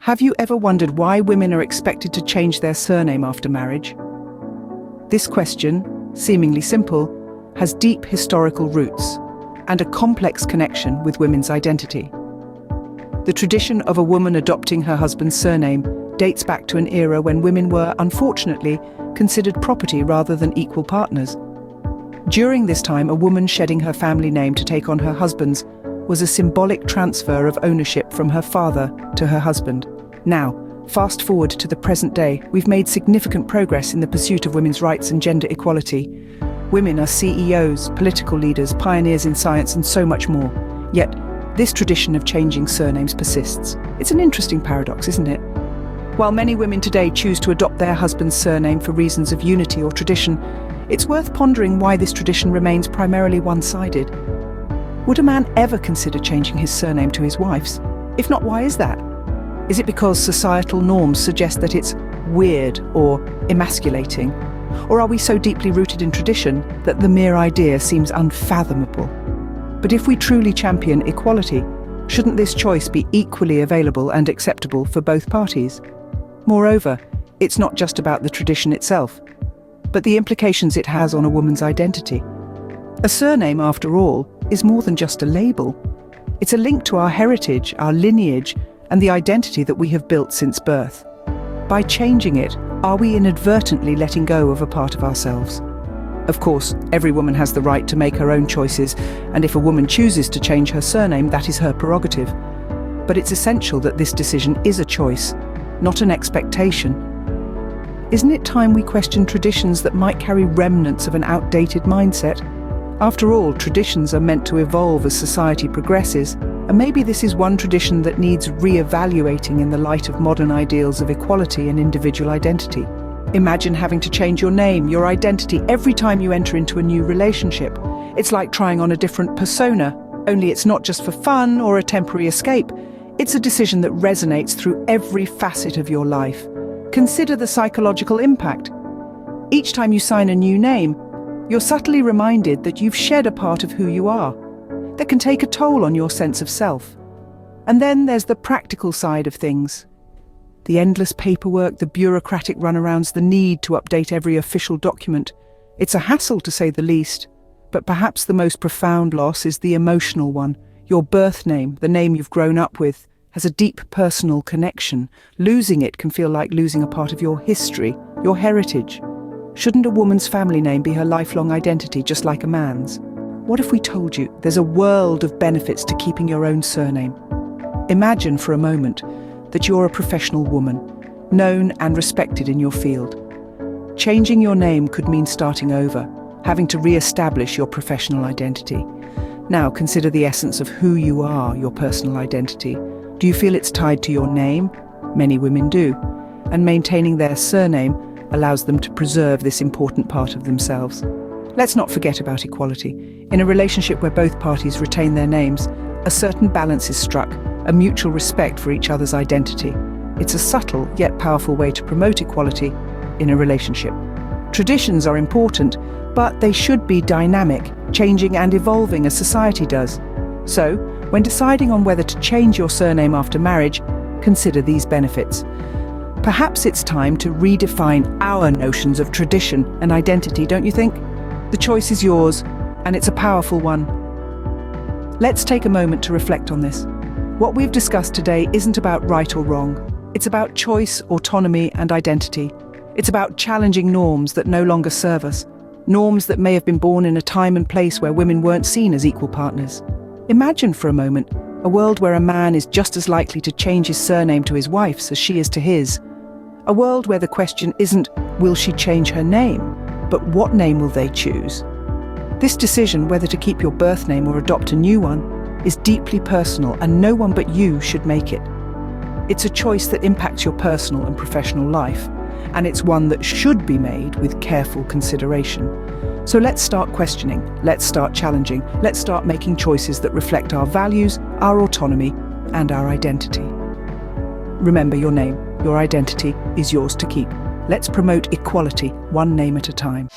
Have you ever wondered why women are expected to change their surname after marriage? This question, seemingly simple, has deep historical roots and a complex connection with women's identity. The tradition of a woman adopting her husband's surname dates back to an era when women were, unfortunately, considered property rather than equal partners. During this time, a woman shedding her family name to take on her husband's was a symbolic transfer of ownership from her father to her husband. Now, fast forward to the present day, we've made significant progress in the pursuit of women's rights and gender equality. Women are CEOs, political leaders, pioneers in science, and so much more. Yet, this tradition of changing surnames persists. It's an interesting paradox, isn't it? While many women today choose to adopt their husband's surname for reasons of unity or tradition, it's worth pondering why this tradition remains primarily one-sided. Would a man ever consider changing his surname to his wife's? If not, why is that? Is it because societal norms suggest that it's weird or emasculating? Or are we so deeply rooted in tradition that the mere idea seems unfathomable? But if we truly champion equality, shouldn't this choice be equally available and acceptable for both parties? Moreover, it's not just about the tradition itself, but the implications it has on a woman's identity. A surname, after all, is more than just a label. It's a link to our heritage, our lineage, and the identity that we have built since birth. By changing it, are we inadvertently letting go of a part of ourselves? Of course, every woman has the right to make her own choices, and if a woman chooses to change her surname, that is her prerogative. But it's essential that this decision is a choice, not an expectation. Isn't it time we question traditions that might carry remnants of an outdated mindset? After all, traditions are meant to evolve as society progresses, and maybe this is one tradition that needs re-evaluating in the light of modern ideals of equality and individual identity. Imagine having to change your name, your identity, every time you enter into a new relationship. It's like trying on a different persona, only it's not just for fun or a temporary escape. It's a decision that resonates through every facet of your life. Consider the psychological impact. Each time you sign a new name, you're subtly reminded that you've shed a part of who you are. That can take a toll on your sense of self. And then there's the practical side of things. The endless paperwork, the bureaucratic runarounds, the need to update every official document. It's a hassle, to say the least. But perhaps the most profound loss is the emotional one. Your birth name, the name you've grown up with, has a deep personal connection. Losing it can feel like losing a part of your history, your heritage. Shouldn't a woman's family name be her lifelong identity, just like a man's? What if we told you there's a world of benefits to keeping your own surname? Imagine for a moment that you're a professional woman, known and respected in your field. Changing your name could mean starting over, having to re-establish your professional identity. Now consider the essence of who you are, your personal identity. Do you feel it's tied to your name? Many women do. And maintaining their surname allows them to preserve this important part of themselves. Let's not forget about equality. In a relationship where both parties retain their names, a certain balance is struck, a mutual respect for each other's identity. It's a subtle yet powerful way to promote equality in a relationship. Traditions are important, but they should be dynamic, changing and evolving as society does. So, when deciding on whether to change your surname after marriage, consider these benefits. Perhaps it's time to redefine our notions of tradition and identity, don't you think? The choice is yours, and it's a powerful one. Let's take a moment to reflect on this. What we've discussed today isn't about right or wrong. It's about choice, autonomy, and identity. It's about challenging norms that no longer serve us, norms that may have been born in a time and place where women weren't seen as equal partners. Imagine for a moment a world where a man is just as likely to change his surname to his wife's as she is to his. A world where the question isn't, will she change her name, but what name will they choose? This decision, whether to keep your birth name or adopt a new one, is deeply personal, and no one but you should make it. It's a choice that impacts your personal and professional life, and it's one that should be made with careful consideration. So let's start questioning, let's start challenging, let's start making choices that reflect our values, our autonomy, and our identity. Remember, your name, your identity is yours to keep. Let's promote equality, one name at a time.